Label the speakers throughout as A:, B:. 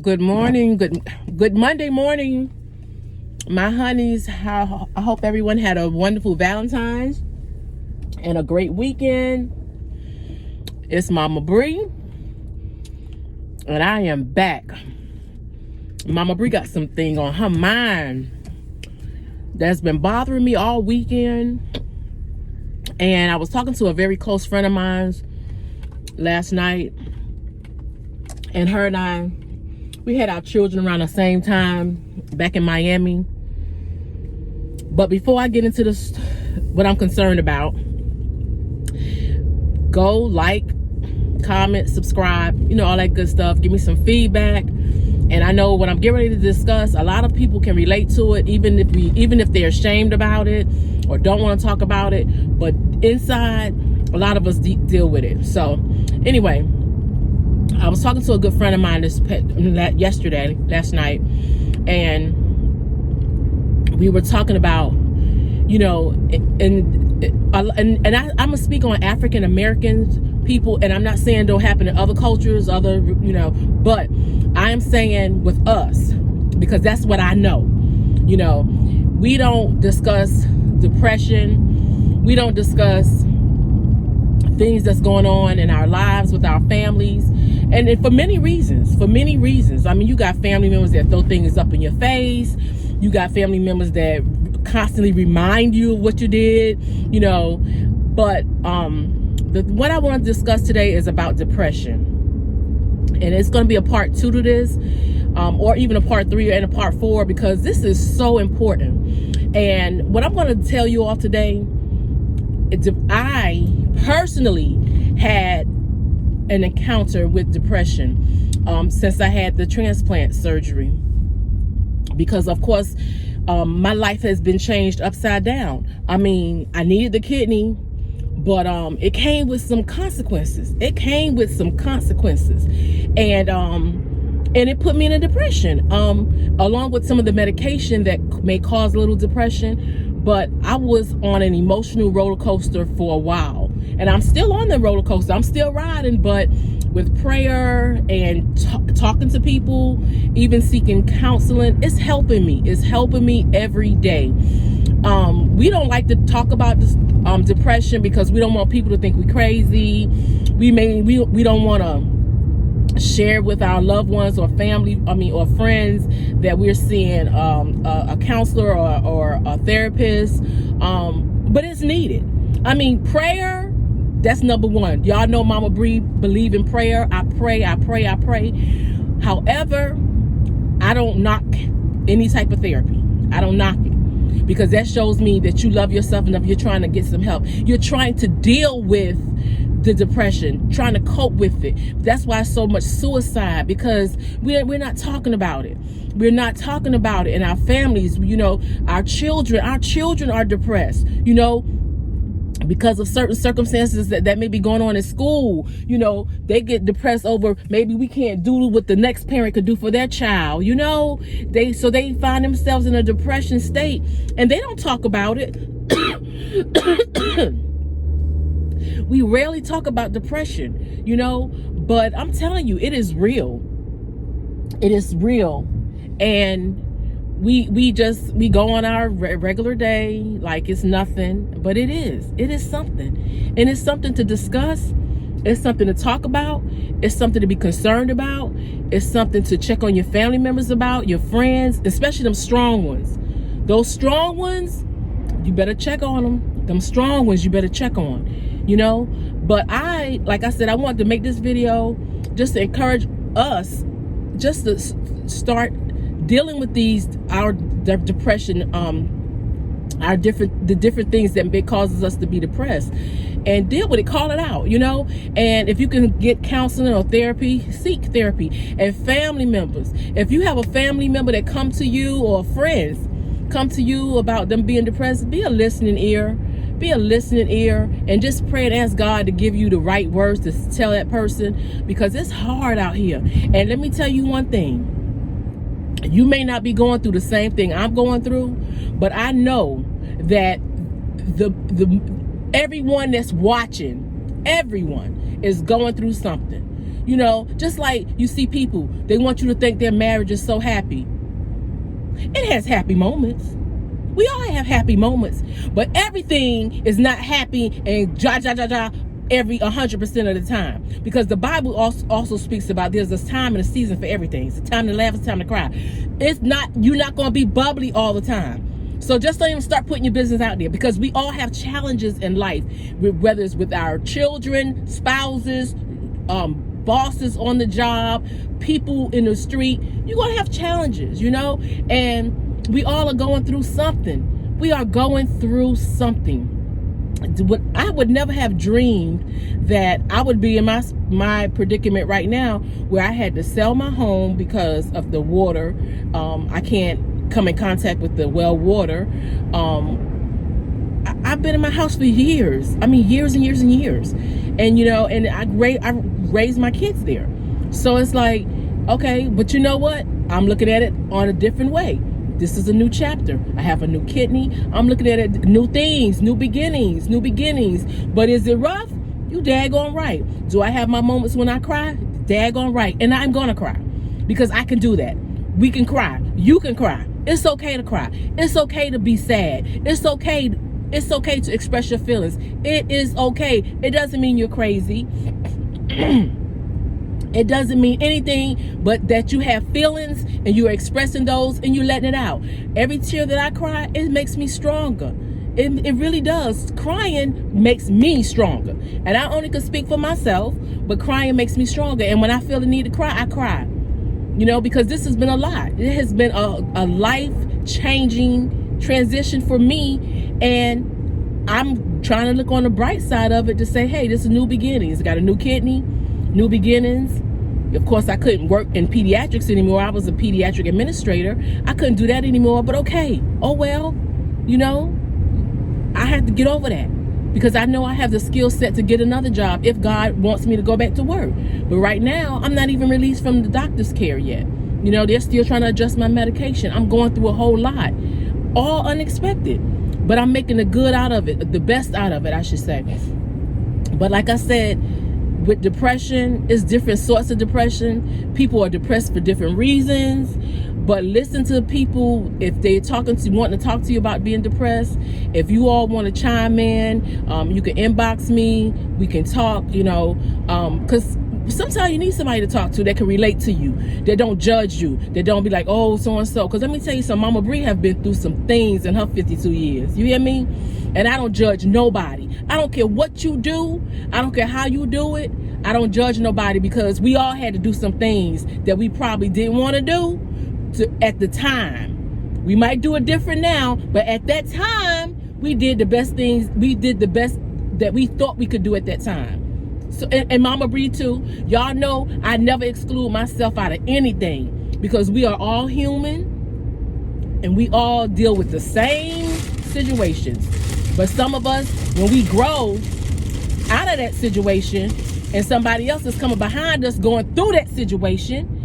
A: Good morning, good Monday morning, my honeys. I hope everyone had a wonderful Valentine's and a great weekend. It's Mama Bree, and I am back. Mama Bree got something on her mind that's been bothering me all weekend, and I was talking to a very close friend of mine last night, and her and I, we had our children around the same time back in Miami. But before I get into this, what I'm concerned about, go like, comment, subscribe, all that good stuff. Give me some feedback. And I know what I'm getting ready to discuss, a lot of people can relate to it, even if they're ashamed about it or don't want to talk about it. But inside, a lot of us deal with it. So anyway, I was talking to a good friend of mine last night, and we were talking about, I'm gonna speak on African American people, and I'm not saying don't happen in other cultures, but I am saying with us, because that's what I know. We don't discuss depression. We don't discuss things that's going on in our lives with our families, and for many reasons. I mean, you got family members that throw things up in your face. You got family members that constantly remind you of what you did, but what I want to discuss today is about depression, and it's going to be a part 2 to this, or even a part 3 and a part 4, because this is so important. And what I'm going to tell you all today, I personally had an encounter with depression since I had the transplant surgery, because of course my life has been changed upside down. I mean, I needed the kidney, but it came with some consequences. And it put me in a depression, along with some of the medication that may cause a little depression. But I was on an emotional roller coaster for a while, and I'm still on the roller coaster. I'm still riding, but with prayer and talking to people, even seeking counseling, it's helping me. It's helping me every day. We don't like to talk about this depression because we don't want people to think we're crazy. We don't want to share with our loved ones or family, or friends, that we're seeing a counselor or a therapist, but it's needed. I mean, prayer, that's number one. Y'all know Mama Bree believe in prayer. I pray. However, I don't knock any type of therapy. I don't knock it, because that shows me that you love yourself enough. You're trying to get some help. You're trying to deal with the depression, trying to cope with it. That's why so much suicide, because we're not talking about it. We're not talking about it in our families. Our children are depressed, because of certain circumstances that may be going on in school. They get depressed over maybe we can't do what the next parent could do for their child. They find themselves in a depression state, and they don't talk about it. We rarely talk about depression, but I'm telling you, it is real. It is real. And we go on our regular day like it's nothing, but it is something. And it's something to discuss. It's something to talk about. It's something to be concerned about. It's something to check on your family members about, your friends, especially them strong ones. Those strong ones, you better check on them. Them strong ones, you better check on. But like I said, I wanted to make this video just to encourage us just to start dealing with our depression, the different things that causes us to be depressed, and deal with it, call it out, and if you can get counseling or therapy, seek therapy. And family members, if you have a family member that come to you, or friends come to you about them being depressed, be a listening ear, and just pray and ask God to give you the right words to tell that person, because it's hard out here. And let me tell you one thing, you may not be going through the same thing I'm going through, but I know that everyone that's watching, everyone is going through something. You know, just like you see people, they want you to think their marriage is so happy. It has happy moments. We all have happy moments, but everything is not happy and every 100% of the time, because the Bible also speaks about there's a time and a season for everything. It's a time to laugh, it's a time to cry. You're not going to be bubbly all the time. So just don't even start putting your business out there, because we all have challenges in life, whether it's with our children, spouses, bosses on the job, people in the street. You're going to have challenges, you know, and we all are going through something. We are going through something. I would never have dreamed that I would be in my predicament right now, where I had to sell my home because of the water. I can't come in contact with the well water. I've been in my house for years. I mean, years and years and years. And, you know, and I raised my kids there. So it's like, okay, but you know what? I'm looking at it on a different way. This is a new chapter. I have a new kidney. I'm looking at it, new things, new beginnings. But is it rough? You daggone right. Do I have my moments when I cry? Daggone right. And I'm going to cry, because I can do that. We can cry. You can cry. It's okay to cry. It's okay to be sad. It's okay to express your feelings. It is okay. It doesn't mean you're crazy. It doesn't mean anything but that you have feelings and you're expressing those and you're letting it out. Every tear that I cry, it makes me stronger. It really does. Crying makes me stronger. And I only can speak for myself, but crying makes me stronger. And when I feel the need to cry, I cry. You know, because this has been a lot. It has been a life-changing transition for me. And I'm trying to look on the bright side of it to say, hey, this is new beginnings. I got a new kidney, new beginnings. Of course, I couldn't work in pediatrics anymore. I was a pediatric administrator. I couldn't do that anymore, but okay. Oh, well, you know, I had to get over that, because I know I have the skill set to get another job if God wants me to go back to work. But right now, I'm not even released from the doctor's care yet. You know, they're still trying to adjust my medication. I'm going through a whole lot, all unexpected, but I'm making the good out of it, the best out of it, I should say. But like I said, with depression, it's different sorts of depression. People are depressed for different reasons. But listen to people if they're wanting to talk to you about being depressed. If you all want to chime in, you can inbox me. We can talk, you know, because sometimes you need somebody to talk to that can relate to you, that don't judge you, that don't be like, oh, so-and-so. Because let me tell you something, Mama Bree have been through some things in her 52 years. You hear me? And I don't judge nobody. I don't care what you do. I don't care how you do it. I don't judge nobody, because we all had to do some things that we probably didn't want to do at the time. We might do it different now, but at that time, we did the best things. We did the best that we thought we could do at that time. So, and Mama Bree too, y'all know I never exclude myself out of anything, because we are all human and we all deal with the same situations. But some of us, when we grow out of that situation and somebody else is coming behind us going through that situation,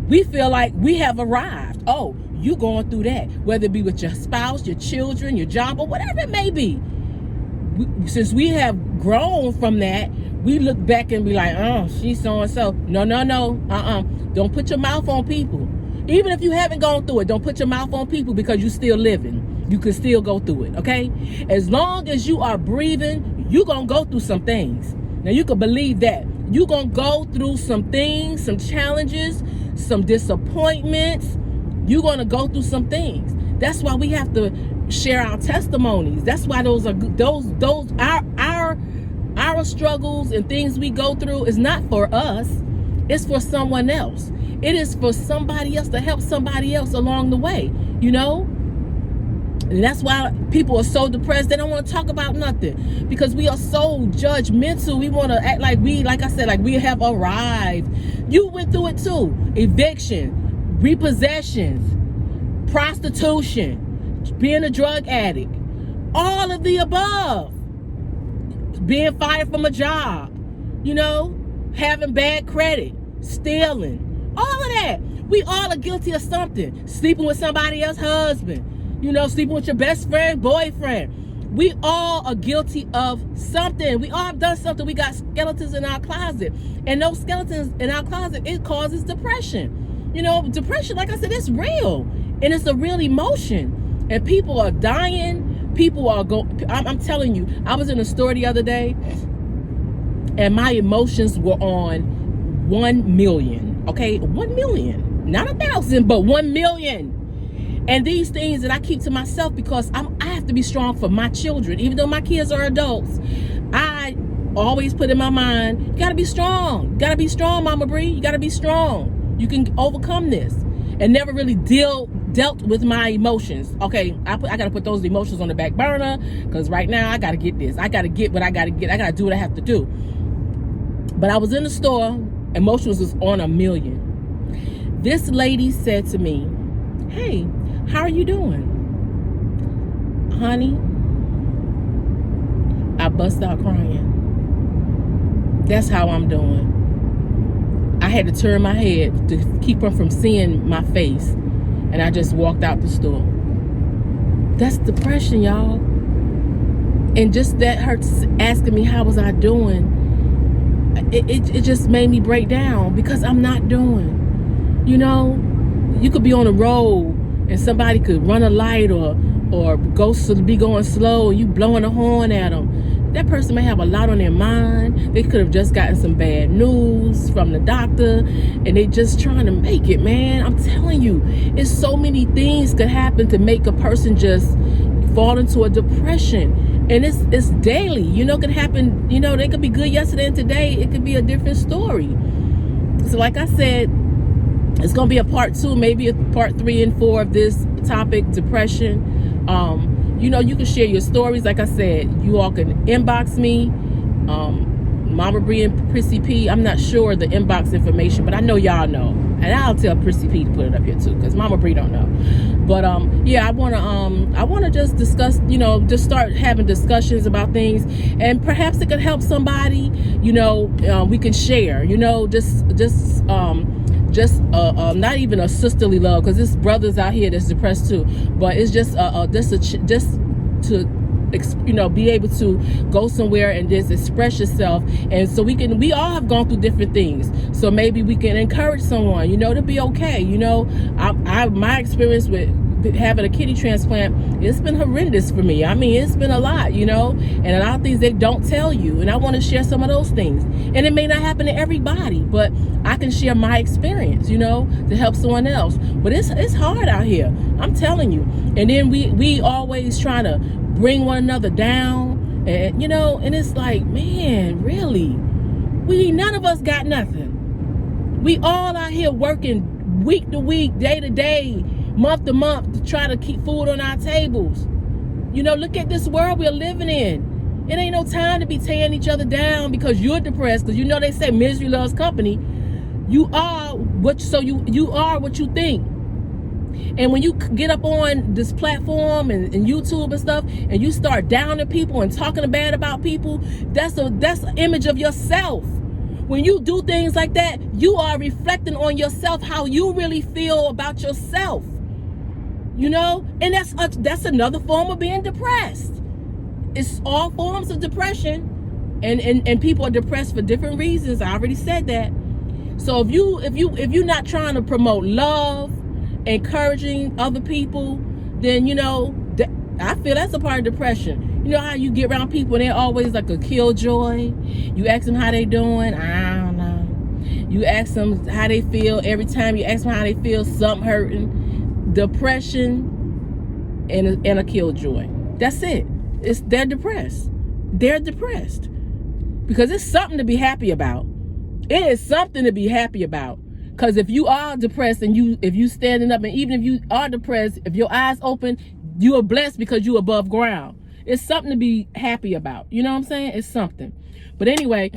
A: we feel like we have arrived. Oh, you going through that, whether it be with your spouse, your children, your job, or whatever it may be. Since we have grown from that, we look back and be like, oh, she's so-and-so. No. Don't put your mouth on people. Even if you haven't gone through it, don't put your mouth on people, because you're still living. You can still go through it, okay? As long as you are breathing, you're going to go through some things. Now, you can believe that. You're going to go through some things, some challenges, some disappointments. You're going to go through some things. That's why we have to share our testimonies. That's why our struggles and things we go through is not for us. It's for someone else. It is for somebody else, to help somebody else along the way, you know? And that's why people are so depressed. They don't want to talk about nothing, because we are so judgmental. We want to act like like I said, like we have arrived. You went through it too. Eviction, repossessions, prostitution, being a drug addict, all of the above. Being fired from a job, you know, having bad credit, stealing, all of that. We all are guilty of something. Sleeping with somebody else's husband. You know, sleeping with your best friend, boyfriend. We all are guilty of something. We all have done something. We got skeletons in our closet. And those skeletons in our closet, it causes depression. You know, depression, like I said, it's real. And it's a real emotion. And people are dying. People are going, I'm telling you, I was in a store the other day and my emotions were on 1 million. Okay, 1 million. Not 1,000, but 1 million. And these things that I keep to myself because I have to be strong for my children. Even though my kids are adults, I always put in my mind, you gotta be strong. You gotta be strong, Mama Bree. You gotta be strong. You can overcome this. And never really dealt with my emotions. Okay, I gotta put those emotions on the back burner because right now I gotta get this. I gotta get what I gotta get. I gotta do what I have to do. But I was in the store, emotions was on 1 million. This lady said to me, hey, how are you doing? Honey, I bust out crying. That's how I'm doing. I had to turn my head to keep her from seeing my face. And I just walked out the store. That's depression, y'all. And just that her asking me how was I doing, it just made me break down because I'm not doing. You know, you could be on the road and somebody could run a light or be going slow and you blowing a horn at them. That person may have a lot on their mind. They could have just gotten some bad news from the doctor and they just trying to make it, man. I'm telling you, it's so many things could happen to make a person just fall into a depression. And it's daily, you know, it could happen, you know, they could be good yesterday and today it could be a different story. So like I said, it's going to be a part 2, maybe a part 3 and 4 of this topic, depression. You know, you can share your stories. Like I said, you all can inbox me, Mama Bri and Prissy P. I'm not sure the inbox information, but I know y'all know. And I'll tell Prissy P to put it up here too, because Mama Bri don't know. But yeah, I wanna just discuss, you know, just start having discussions about things, and perhaps it could help somebody. You know, we can share. You know, just not even a sisterly love, because there's brothers out here that's depressed too, but it's just to you know, be able to go somewhere and just express yourself. And so we all have gone through different things, so maybe we can encourage someone, you know, to be okay. You know, my experience with having a kidney transplant, it's been horrendous for me. I mean, it's been a lot, you know, and a lot of things they don't tell you, and I want to share some of those things. And it may not happen to everybody, but I can share my experience, you know, to help someone else. But it's hard out here, I'm telling you. And then we always trying to bring one another down, and you know, and it's like, man, really, none of us got nothing. We all out here working week to week, day to day, month to month to try to keep food on our tables. You know, look at this world we're living in. It ain't no time to be tearing each other down because you're depressed, because you know they say misery loves company. You are what you think. And when you get up on this platform and YouTube and stuff, and you start downing people and talking bad about people, that's an image of yourself. When you do things like that, you are reflecting on yourself, how you really feel about yourself. You know, and that's another form of being depressed. It's all forms of depression, and people are depressed for different reasons. I already said that. So if you're not trying to promote love, encouraging other people, then you know I feel that's a part of depression. You know how you get around people and they're always like a killjoy. You ask them how they doing, I don't know. You ask them how they feel. Every time you ask them how they feel, something hurting. Depression and a killjoy. That's it. They're depressed. They're depressed because it's something to be happy about. It is something to be happy about. Because if you are depressed and if you standing up, and even if you are depressed, if your eyes open, you are blessed because you above ground. It's something to be happy about. You know what I'm saying? It's something. But anyway,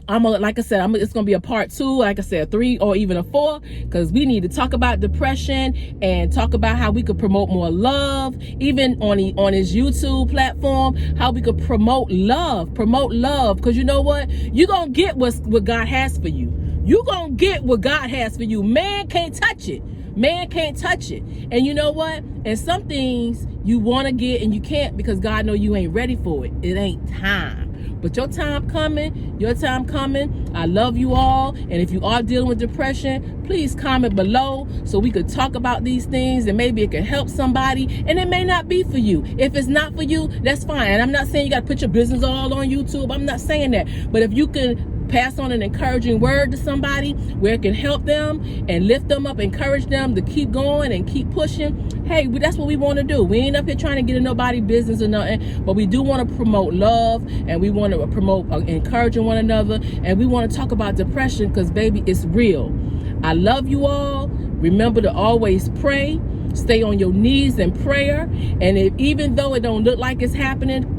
A: like I said, it's gonna be a part 2, like I said, 3 or even a 4, because we need to talk about depression and talk about how we could promote more love, even on his YouTube platform, how we could promote love, because you know what? You're gonna get what God has for you. You're gonna get what God has for you. Man can't touch it, Man can't touch it. And you know what? And some things you want to get and you can't because God know you ain't ready for it. It ain't time. But your time coming. Your time coming. I love you all. And if you are dealing with depression, please comment below so we could talk about these things and maybe it can help somebody. And it may not be for you. If it's not for you, that's fine. And I'm not saying you got to put your business all on YouTube. I'm not saying that. But if you can pass on an encouraging word to somebody where it can help them and lift them up, encourage them to keep going and keep pushing, hey, that's what we want to do. We ain't up here trying to get in nobody's business or nothing, but we do want to promote love, and we want to promote encouraging one another, and we want to talk about depression because, baby, it's real. I love you all. Remember to always pray. Stay on your knees in prayer, and even though it don't look like it's happening,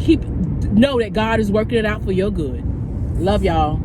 A: know that God is working it out for your good. Love y'all.